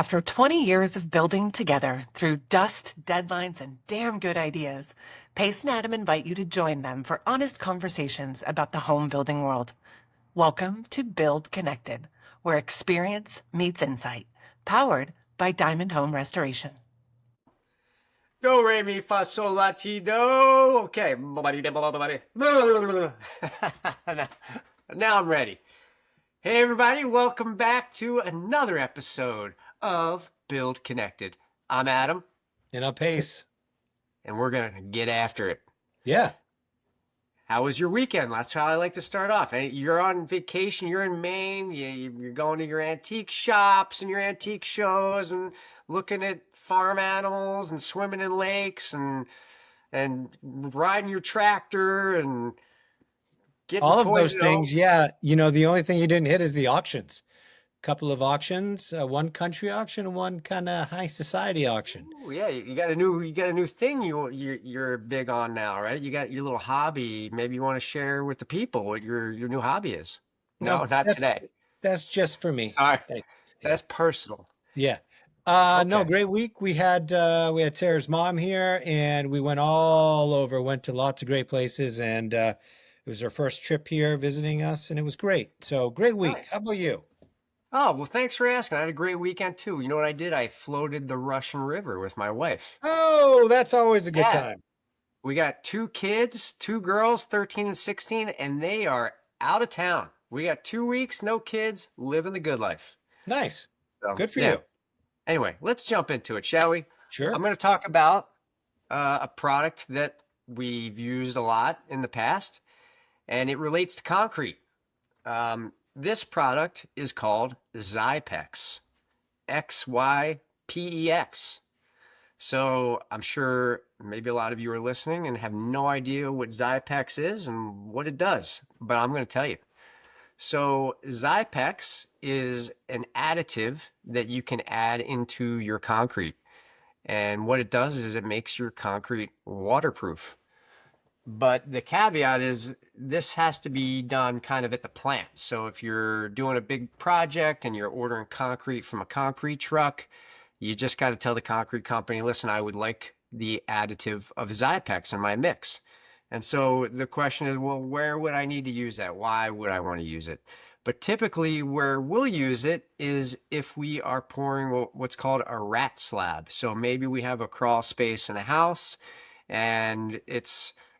After 20 years of building together through dust, deadlines, and damn good ideas, Pace and Adam invite you to join them for honest conversations about the home building world. Welcome to Build Connected, where experience meets insight, powered by Diamond Home Restoration. Do, re, mi, fa, sol, la, ti, do. Okay. Now I'm ready. Hey, everybody. Welcome back to another episode of Build Connected. I'm Adam. And I'm Pace. And we're going to get after it. Yeah. How was your weekend? That's how I like to start off. You're on vacation. You're in Maine. You're going to your antique shops and your antique shows and looking at farm animals and swimming in lakes and riding your tractor and getting all of toys, those things. Yeah. You know, the only thing you didn't hit is the auctions. Couple of auctions, one country auction and one kind of high society auction. Ooh, yeah, you got a new thing you're big on now, right? You got your little hobby. Maybe you want to share with the people what your new hobby is. No, not today. That's just for me. Sorry. Thanks. That's personal. Yeah. Okay. No, great week. We had Sarah's mom here and we went all over, went to lots of great places, and it was her first trip here visiting us, and it was great. So great week. Nice. How about you? Oh, well, thanks for asking. I had a great weekend too. You know what I did? I floated the Russian River with my wife. Oh, that's always a good Yeah. time. We got 2 kids, 2 girls, 13 and 16, and they are out of town. We got 2 weeks, no kids, living the good life. Nice. So, Good for yeah. you. Anyway, let's jump into it, shall we? Sure. I'm going to talk about a product that we've used a lot in the past, and it relates to concrete. This product is called Xypex, Xypex. So I'm sure maybe a lot of you are listening and have no idea what Xypex is and what it does, but I'm going to tell you. So Xypex is an additive that you can add into your concrete. And what it does is it makes your concrete waterproof. But the caveat is this has to be done kind of at the plant. So if you're doing a big project and you're ordering concrete from a concrete truck, you just got to tell the concrete company, listen, I would like the additive of Xypex in my mix. And so the question is, well, where would I need to use that? Why would I want to use it? But typically where we'll use it is if we are pouring what's called a rat slab. So maybe we have a crawl space in a house, and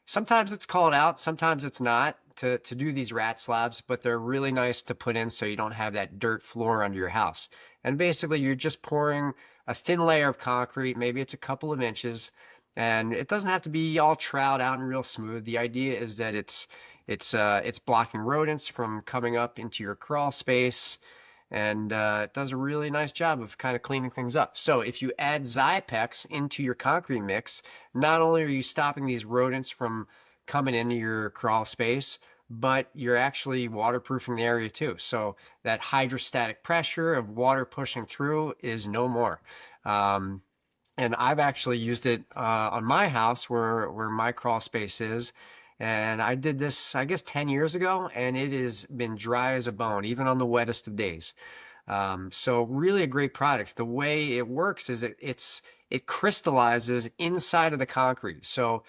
sometimes it's called out, sometimes it's not to do these rat slabs, but they're really nice to put in so you don't have that dirt floor under your house. And basically you're just pouring a thin layer of concrete, maybe it's a couple of inches, and it doesn't have to be all trowed out and real smooth. The idea is that it's blocking rodents from coming up into your crawl space, and it does a really nice job of kind of cleaning things up. So if you add Xypex into your concrete mix, not only are you stopping these rodents from coming into your crawl space, but you're actually waterproofing the area too. So that hydrostatic pressure of water pushing through is no more. And I've actually used it on my house where my crawl space is. And I did this, I guess, 10 years ago, and it has been dry as a bone, even on the wettest of days. So really a great product. The way it works is it crystallizes inside of the concrete. So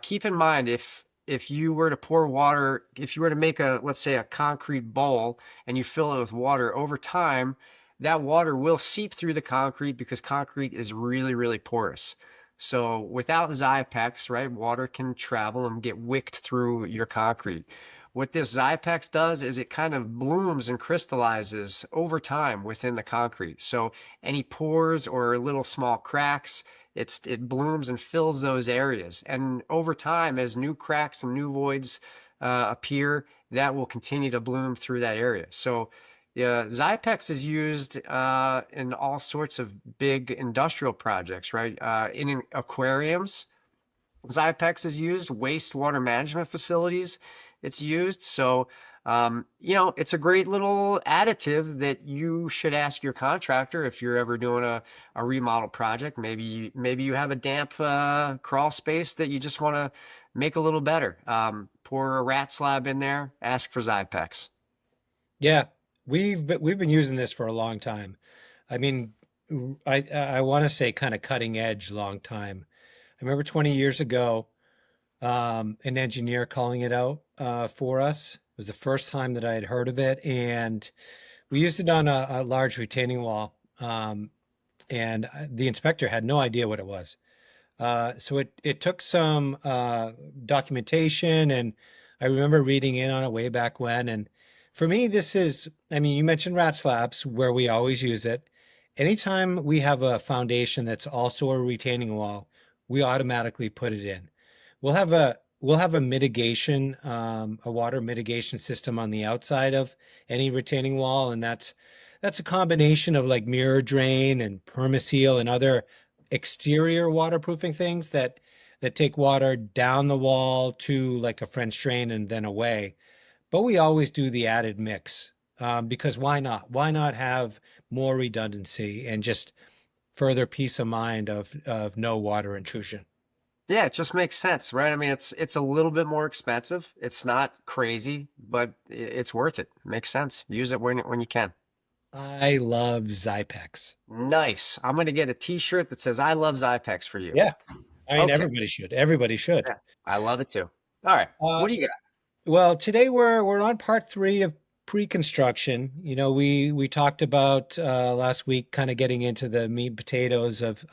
keep in mind, if you were to pour water, if you were to make let's say a concrete bowl and you fill it with water, over time, that water will seep through the concrete because concrete is really, really porous. So without Xypex, right, water can travel and get wicked through your concrete. What this Xypex does is it kind of blooms and crystallizes over time within the concrete. So any pores or little small cracks, it blooms and fills those areas. And over time, as new cracks and new voids appear, that will continue to bloom through that area. So Xypex is used in all sorts of big industrial projects, right? In aquariums, Xypex is used, wastewater management facilities, it's used. So, it's a great little additive that you should ask your contractor if you're ever doing a remodel project. Maybe you have a damp crawl space that you just want to make a little better. Pour a rat slab in there, ask for Xypex. Yeah. We've been using this for a long time. I mean, I want to say kind of cutting edge, long time. I remember 20 years ago, an engineer calling it out for us. It was the first time that I had heard of it, and we used it on a large retaining wall. And the inspector had no idea what it was. So it took some documentation, and I remember reading in on it way back when. And for me, this is, I mean, you mentioned rat slabs where we always use it. Anytime we have a foundation that's also a retaining wall, we automatically put it in. We'll have a mitigation, a water mitigation system on the outside of any retaining wall, and that's a combination of like mirror drain and permaseal and other exterior waterproofing things that take water down the wall to like a French drain and then away. But we always do the added mix because why not? Why not have more redundancy and just further peace of mind of no water intrusion? Yeah, it just makes sense, right? I mean, it's a little bit more expensive. It's not crazy, but it's worth it. Makes sense. Use it when you can. I love Xypex. Nice. I'm gonna get a t-shirt that says I love Xypex for you. Yeah, I mean Okay. everybody should. Everybody should. Yeah. I love it too. All right. Uh, What do you got? Well, today we're on part three of pre-construction. You know, we talked about last week, kind of getting into the meat and potatoes of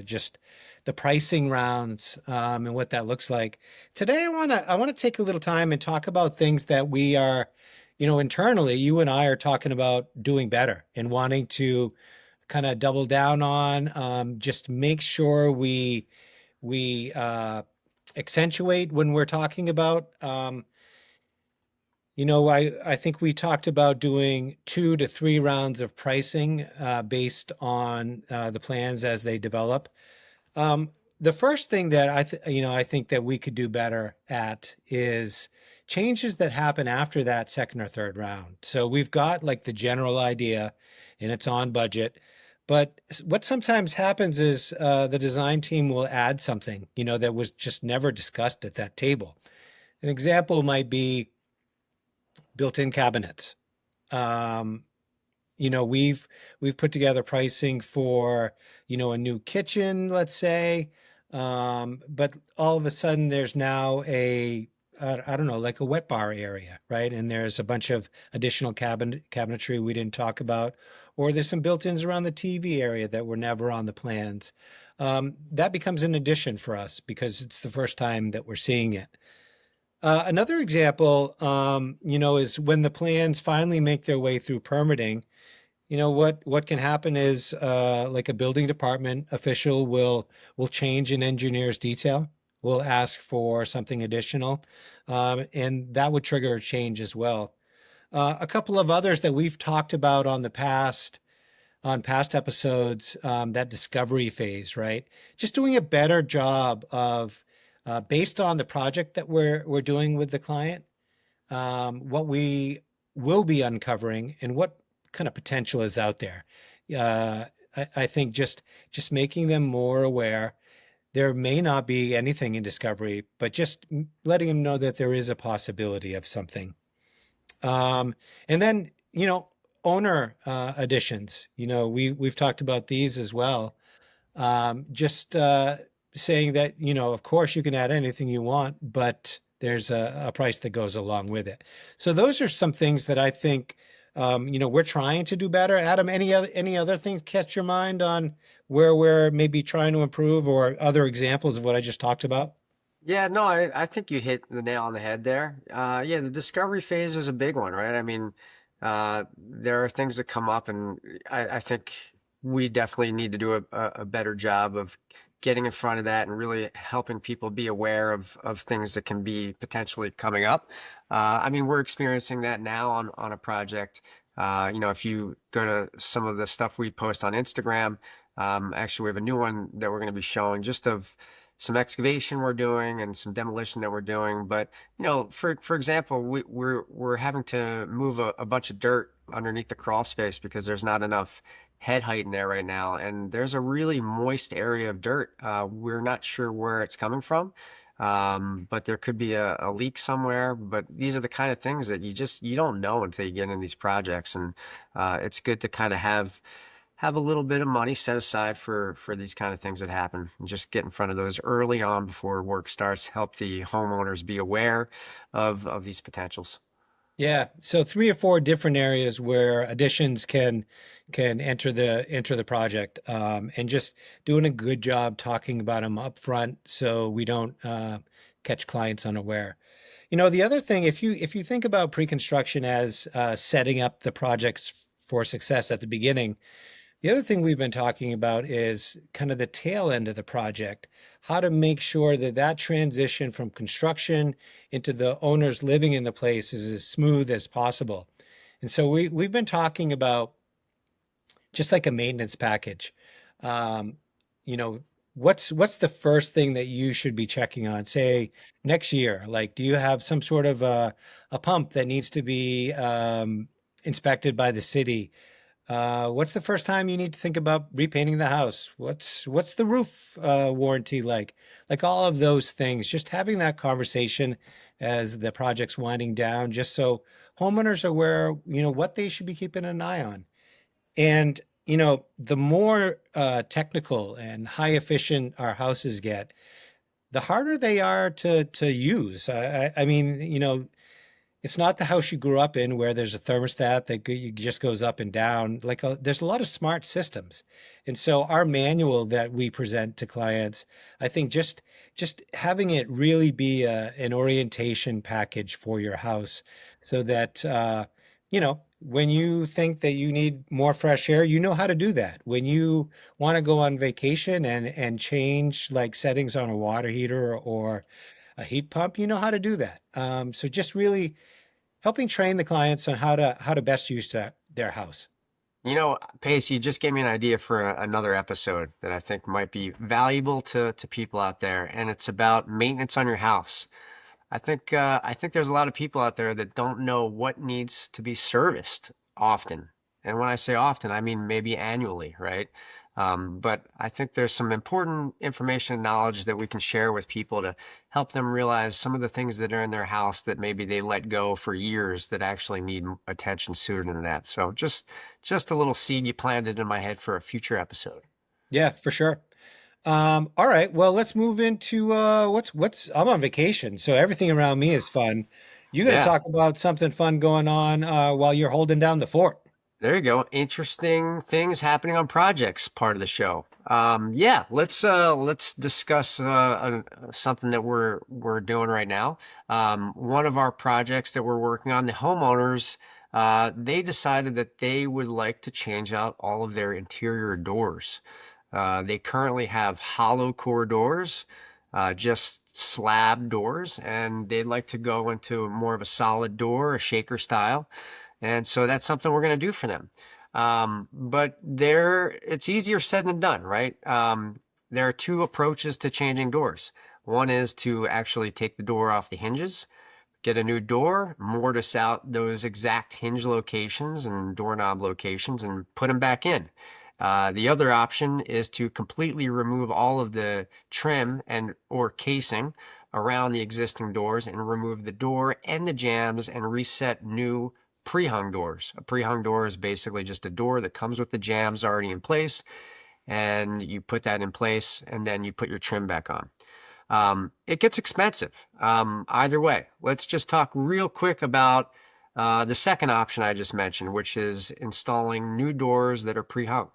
just the pricing rounds and what that looks like. Today, I wanna take a little time and talk about things that we are, internally. You and I are talking about doing better and wanting to kind of double down on. Just make sure we accentuate when we're talking about. I think we talked about doing 2 to 3 rounds of pricing based on the plans as they develop. Um, the first thing that I think that we could do better at is changes that happen after that second or third round. So we've got like the general idea, and it's on budget. But what sometimes happens is the design team will add something, that was just never discussed at that table. An example might be built-in cabinets. Um, we've put together pricing for, a new kitchen, let's say, but all of a sudden there's now I don't know, like a wet bar area, right? And there's a bunch of additional cabinetry we didn't talk about, or there's some built-ins around the TV area that were never on the plans. That becomes an addition for us because it's the first time that we're seeing it. Another example, is when the plans finally make their way through permitting. What can happen is like a building department official will change an engineer's detail, will ask for something additional, and that would trigger a change as well. A couple of others that we've talked about on past episodes, that discovery phase, right? Just doing a better job of based on the project that we're doing with the client, what we will be uncovering and what kind of potential is out there. I think just making them more aware. There may not be anything in discovery, but just letting them know that there is a possibility of something. And then, owner additions. We've talked about these as well. Just saying that, of course you can add anything you want, but there's a price that goes along with it. So those are some things that I think, we're trying to do better. Adam, any other things catch your mind on where we're maybe trying to improve or other examples of what I just talked about? Yeah, no, I think you hit the nail on the head there. Yeah, the discovery phase is a big one, right? I mean, there are things that come up, and I think we definitely need to do a better job of getting in front of that and really helping people be aware of things that can be potentially coming up. I mean, we're experiencing that now on a project. If you go to some of the stuff we post on Instagram, actually, we have a new one that we're going to be showing just of some excavation we're doing and some demolition that we're doing. But for example, we're having to move a bunch of dirt underneath the crawl space because there's not enough head height in there right now, and there's a really moist area of dirt. We're not sure where it's coming from, but there could be a leak somewhere. But these are the kind of things that you don't know until you get in these projects, and it's good to kind of have a little bit of money set aside for these kind of things that happen, and just get in front of those early on before work starts. Help the homeowners be aware of these potentials. Yeah, so three or four different areas where additions can enter the project, and just doing a good job talking about them up front so we don't catch clients unaware. You know, the other thing, if you think about pre-construction as setting up the projects for success at the beginning, the other thing we've been talking about is kind of the tail end of the project, how to make sure that that transition from construction into the owners living in the place is as smooth as possible. And so we've been talking about just like a maintenance package. Um, you know, what's the first thing that you should be checking on, say next year? Like, do you have some sort of a pump that needs to be inspected by the city? What's the first time you need to think about repainting the house? What's the roof warranty like? Like all of those things, just having that conversation as the project's winding down, just so homeowners are aware, what they should be keeping an eye on. And, the more technical and high efficient our houses get, the harder they are to use. I mean, it's not the house you grew up in where there's a thermostat that just goes up and down. Like there's a lot of smart systems, and so our manual that we present to clients, I think just having it really be an orientation package for your house, so that when you think that you need more fresh air, you know how to do that. When you want to go on vacation and change like settings on a water heater or a heat pump, you know how to do that. So just really helping train the clients on how to best use their house. Pace, you just gave me an idea for another episode that I think might be valuable to people out there, and it's about maintenance on your house. I think there's a lot of people out there that don't know what needs to be serviced often. And when I say often, I mean maybe annually, right? But I think there's some important information and knowledge that we can share with people to help them realize some of the things that are in their house that maybe they let go for years that actually need attention sooner than that. So just a little seed you planted in my head for a future episode. Yeah, for sure. All right, well, let's move into what's I'm on vacation, so everything around me is fun. You got to Yeah. talk about something fun going on while you're holding down the fort. There you go. Interesting things happening on projects, part of the show. Yeah, let's discuss something that we're doing right now. One of our projects that we're working on, the homeowners, they decided that they would like to change out all of their interior doors. They currently have hollow core doors, just slab doors, and they'd like to go into more of a solid door, a shaker style. And so that's something we're going to do for them. But it's easier said than done, right? There are two approaches to changing doors. One is to actually take the door off the hinges, get a new door, mortise out those exact hinge locations and doorknob locations, and put them back in. The other option is to completely remove all of the trim and or casing around the existing doors and remove the door and the jambs and reset new pre-hung doors. A pre-hung door is basically just a door that comes with the jambs already in place, and you put that in place and then you put your trim back on. It gets expensive. Either way, let's just talk real quick about the second option I just mentioned, which is installing new doors that are pre-hung.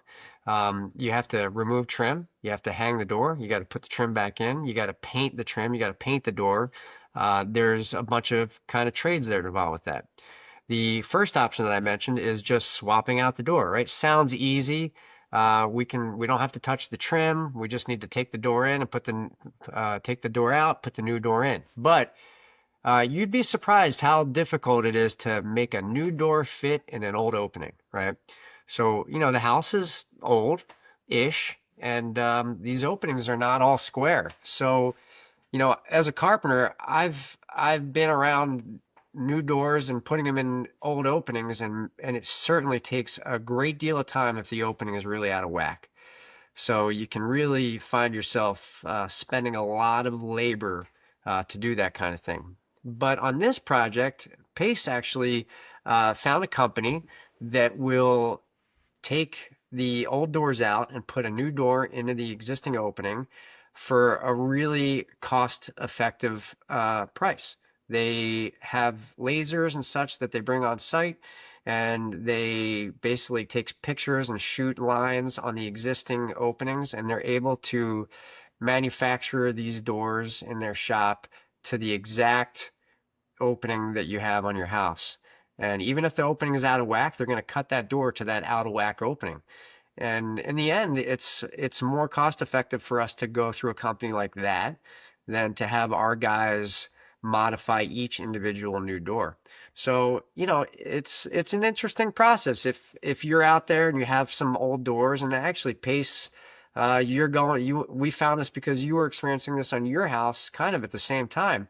You have to remove trim, you have to hang the door, you got to put the trim back in, you got to paint the trim, you got to paint the door. There's a bunch of kind of trades that are involved with that. The first option that I mentioned is just swapping out the door, right? Sounds easy. We don't have to touch the trim. We just need to take the door in and take the door out, put the new door in. But you'd be surprised how difficult it is to make a new door fit in an old opening, right? So, the house is old-ish, and these openings are not all square. So, as a carpenter, I've been around new doors and putting them in old openings, and it certainly takes a great deal of time if the opening is really out of whack. So you can really find yourself spending a lot of labor to do that kind of thing. But on this project, Pace actually found a company that will take the old doors out and put a new door into the existing opening for a really cost-effective price. They have lasers and such that they bring on site, and they basically take pictures and shoot lines on the existing openings, and they're able to manufacture these doors in their shop to the exact opening that you have on your house. And even if the opening is out of whack, they're going to cut that door to that out of whack opening. And in the end, it's more cost effective for us to go through a company like that than to have our guys modify each individual new door. So, it's an interesting process. If you're out there and you have some old doors, and actually Pace, we found this because you were experiencing this on your house kind of at the same time,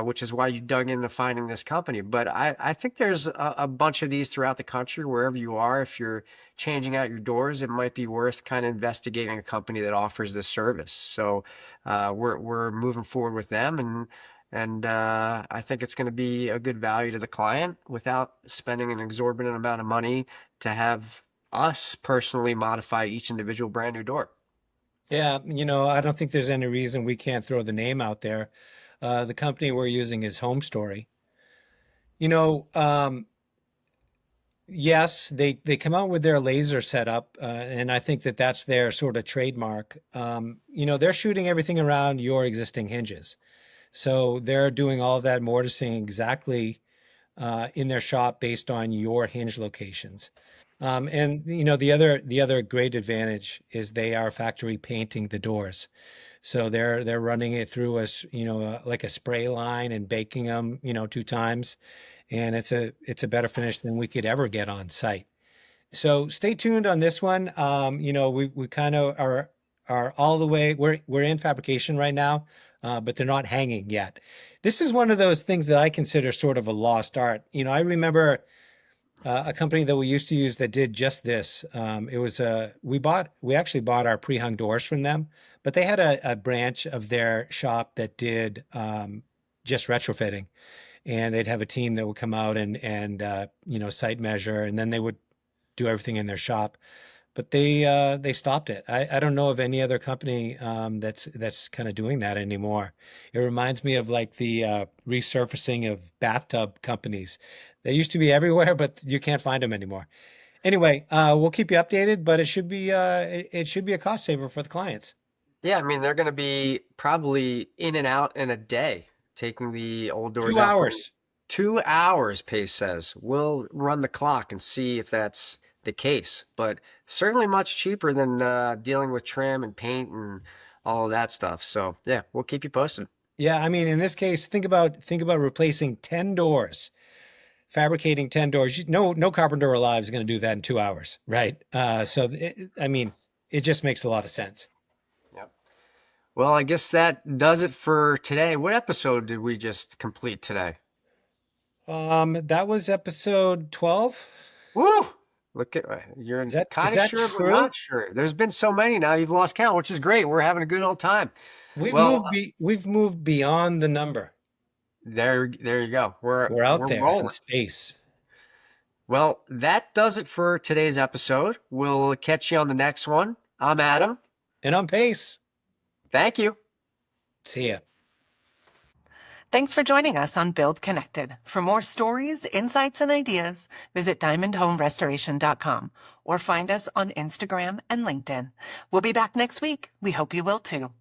which is why you dug into finding this company. But I think there's a bunch of these throughout the country, wherever you are. If you're changing out your doors, it might be worth kind of investigating a company that offers this service. So we're moving forward with them, and I think it's going to be a good value to the client without spending an exorbitant amount of money to have us personally modify each individual brand new door. Yeah, I don't think there's any reason we can't throw the name out there. The company we're using is Home Story. You know, yes, they come out with their laser setup, and I think that that's their sort of trademark. They're shooting everything around your existing hinges. So they're doing all of that mortising exactly in their shop based on your hinge locations. And the other great advantage is they are factory painting the doors. So they're running it through like a spray line and baking them, 2 times, and it's a better finish than we could ever get on site. So stay tuned on this one. We kind of are all the way. We're in fabrication right now, but they're not hanging yet. This is one of those things that I consider sort of a lost art. I remember a company that we used to use that did just this. It was we actually bought our pre-hung doors from them, but they had a branch of their shop that did just retrofitting, and they'd have a team that would come out and site measure, and then they would do everything in their shop. But they stopped it. I don't know of any other company that's kind of doing that anymore. It reminds me of like the resurfacing of bathtub companies. They used to be everywhere, but you can't find them anymore. Anyway, we'll keep you updated, but it should be a cost saver for the clients. Yeah, I mean, they're going to be probably in and out in a day, taking the old doors Two out, putting hours. 2 hours, Pace says. We'll run the clock and see if that's the case, but certainly much cheaper than dealing with trim and paint and all of that stuff. So yeah, we'll keep you posted. Yeah, I mean, in this case, think about replacing 10 doors, fabricating 10 doors. No carpenter alive is going to do that in 2 hours, right? I mean, it just makes a lot of sense. Yep. Well, I guess that does it for today. What episode did we just complete today? That was episode 12. Woo! Look at you're Is kind of that sure, but true? not sure. There's been so many now you've lost count, which is great. We're having a good old time. Well, We've moved beyond the number. there you go. We're out We're there in rolling. space. Well, that does it for today's episode. We'll catch you on the next one. I'm Adam. And on pace. Thank you. See ya. Thanks for joining us on Build Connected. For more stories, insights, and ideas, visit diamondhomerestoration.com or find us on Instagram and LinkedIn. We'll be back next week. We hope you will too.